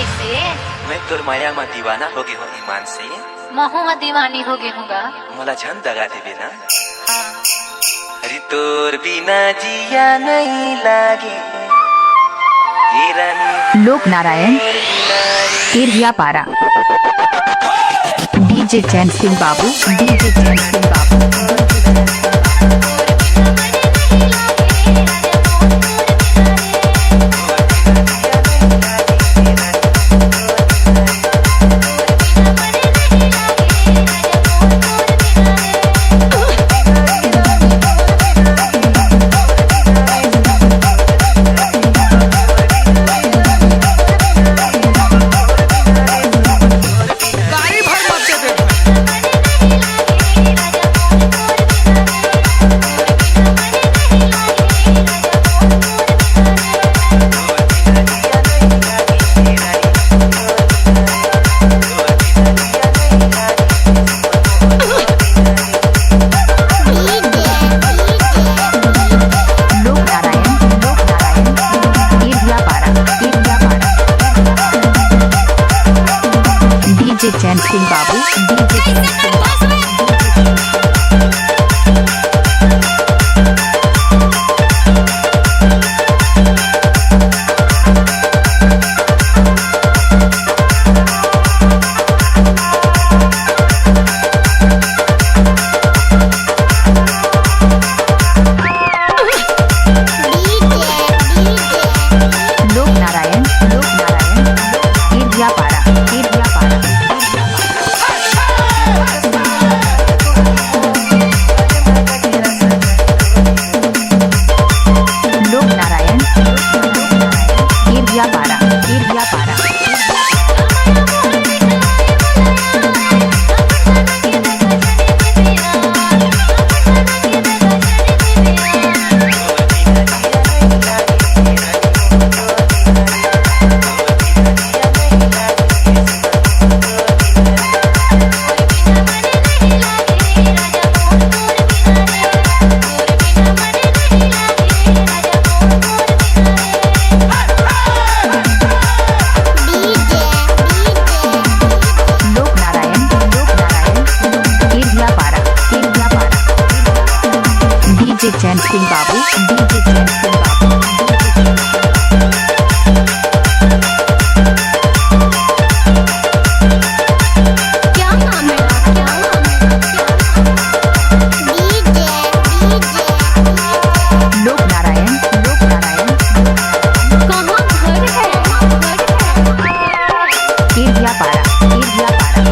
कैसे? मैं तोर माया में दीवाना हो गए हूँ ईमान से। महू दीवानी हो गए होगा। मला झन दगा देवे ना। हाँ। अरे तोर बिना जिया नहीं लागे। लोक नारायण एरिया पारा डीजे चैन सिंह बाबू डीजे चैन सिंह बाबू डीजे चैन सिंह बाबू डीजे चैन सिंह बाबू लोक नारायण एरिया पारा एरिया पारा लोक नारायण एरिया पारा एरिया पारा डीजे चैन सिंह बाबू डीजे चैन सिंह बाबू क्या नाम है क्या लोक नारायण कहाँ घर है एरिया पारा एरिया पारा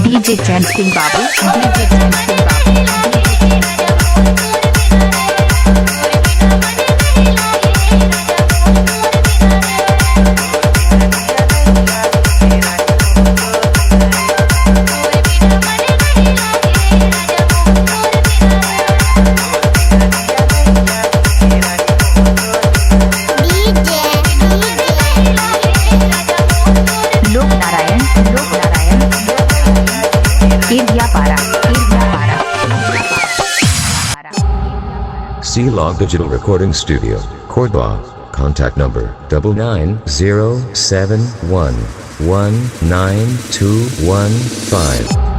डीजे चैन सिंह बाबू डीजे चैन सिंह बाबू लोक नारायण एरिया पारा एरिया पारा C-Log Digital Recording Studio, Cordoba. Contact number 99071192115.